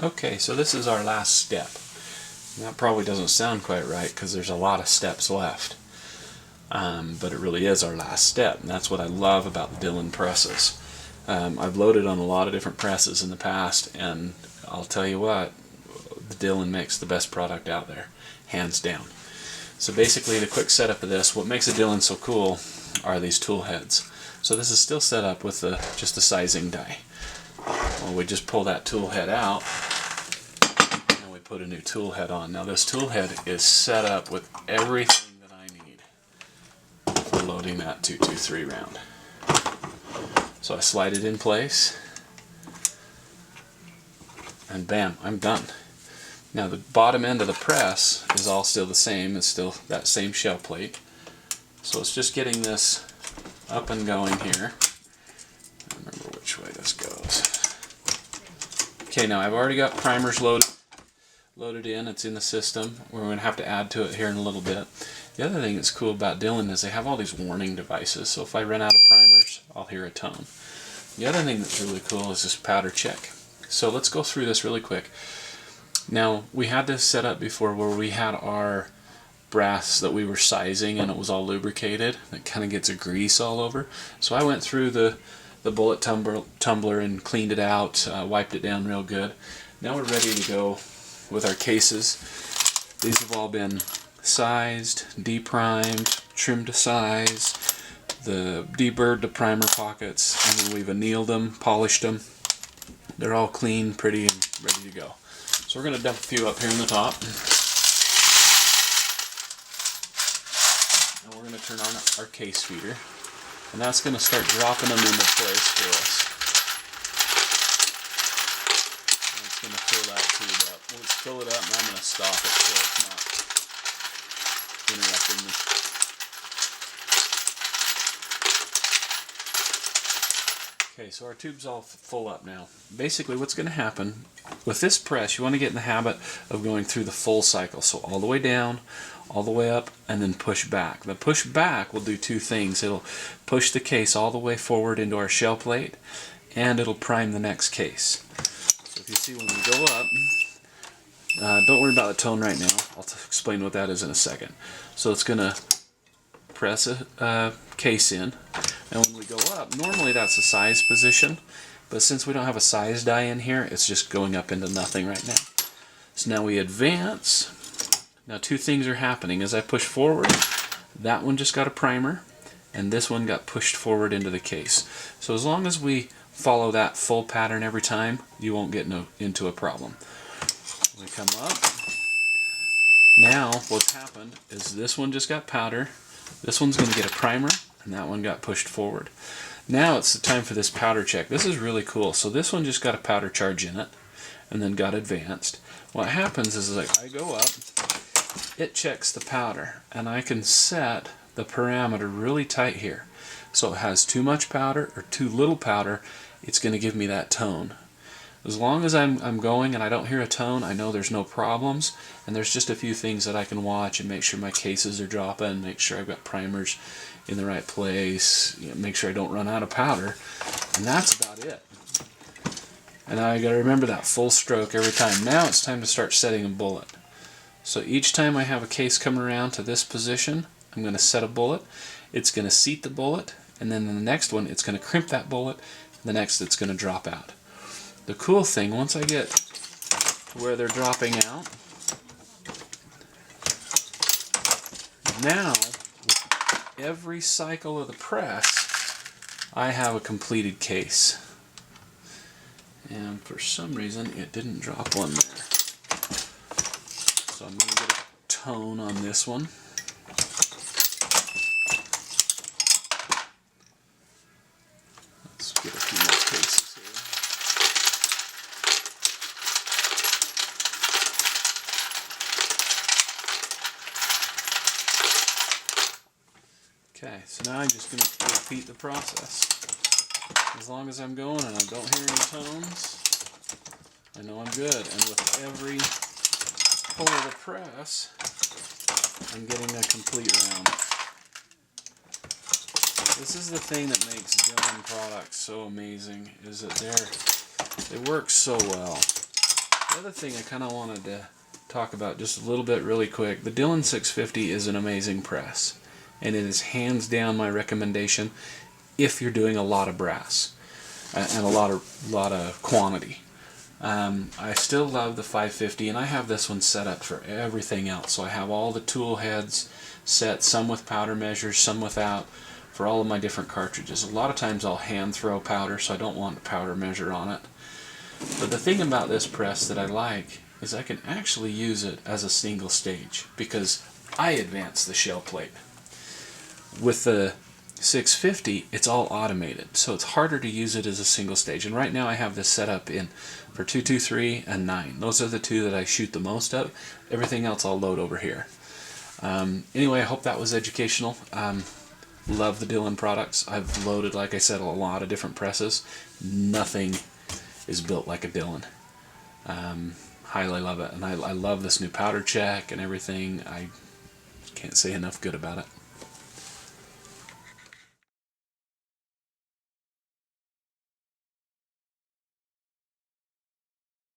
Okay, so this is our last step. And that probably doesn't sound quite right because there's a lot of steps left. But it really is our last step, and that's what I love about the Dillon presses. I've loaded on a lot of different presses in the past, and I'll tell you what, the Dillon makes the best product out there, hands down. So basically the quick setup of this, what makes a Dillon so cool are these tool heads. So this is still set up with just the sizing die. Well, we just pull that tool head out and we put a new tool head on. Now this tool head is set up with everything that I need for loading that 223 round. So I slide it in place and bam, I'm done. Now the bottom end of the press is all still the same. It's still that same shell plate. So it's just getting this up and going here. I remember which way this goes. Okay, now I've already got primers loaded in. It's in the system. We're going to have to add to it here in a little bit. The other thing that's cool about Dillon is they have all these warning devices. So if I run out of primers, I'll hear a tone. The other thing that's really cool is this powder check. So let's go through this really quick. Now, we had this set up before where we had our brass that we were sizing and it was all lubricated. It kind of gets a grease all over. So I went through the bullet tumbler and cleaned it out, wiped it down real good. Now we're ready to go with our cases. These have all been sized, deprimed, trimmed to size, deburred the primer pockets, and then we've annealed them, polished them. They're all clean, pretty, and ready to go. So we're going to dump a few up here in the top. And we're going to turn on our case feeder. And that's going to start dropping them into place for us. And it's going to fill that tube up. Let's fill it up and I'm going to stop it so it's not interrupting me. Okay, so our tube's all full up now. Basically what's going to happen with this press, you want to get in the habit of going through the full cycle. So all the way down, all the way up, and then push back. The push back will do two things. It'll push the case all the way forward into our shell plate, and it'll prime the next case. So if you see when we go up, don't worry about the tone right now. I'll explain what that is in a second. So it's going to press a case in, and when we go up, normally that's a size position, but since we don't have a size die in here, it's just going up into nothing right now. So now we advance. Now two things are happening. As I push forward, that one just got a primer, and this one got pushed forward into the case. So as long as we follow that full pattern every time, you won't get into a problem. We come up. Now what's happened is this one just got powder, this one's going to get a primer, and that one got pushed forward. Now it's the time for this powder check. This is really cool. So this one just got a powder charge in it and then got advanced. What happens is like I go up, it checks the powder, and I can set the parameter really tight here. So it has too much powder or too little powder, it's going to give me that tone. As long as I'm going and I don't hear a tone, I know there's no problems, and there's just a few things that I can watch and make sure my cases are dropping, make sure I've got primers in the right place, make sure I don't run out of powder, and that's about it. And I got to remember that full stroke every time. Now it's time to start setting a bullet. So each time I have a case come around to this position, I'm going to set a bullet, it's going to seat the bullet, and then the next one it's going to crimp that bullet, the next it's going to drop out. The cool thing, once I get to where they're dropping out, now with every cycle of the press, I have a completed case. And for some reason it didn't drop one there. So I'm going to get a tone on this one. Let's get a few more cases here. Okay, so now I'm just going to repeat the process. As long as I'm going and I don't hear any tones, I know I'm good. And with every pull of the press, I'm getting a complete round. This is the thing that makes Dillon products so amazing, is that they work so well. The other thing I kind of wanted to talk about just a little bit really quick, the Dillon 650 is an amazing press, and it is hands down my recommendation if you're doing a lot of brass and a lot of quantity. I still love the 550, and I have this one set up for everything else. So I have all the tool heads set, some with powder measures, some without, for all of my different cartridges. A lot of times I'll hand throw powder, so I don't want a powder measure on it. But the thing about this press that I like is I can actually use it as a single stage because I advance the shell plate. With the 650, it's all automated, so it's harder to use it as a single stage. And right now I have this set up in for 223 and 9. Those are the two that I shoot the most of. Everything else I'll load over here. Anyway, I hope that was educational. Love the Dillon products. I've loaded, like I said, a lot of different presses. Nothing is built like a Dillon. Highly love it, and I love this new powder check and everything. I can't say enough good about it.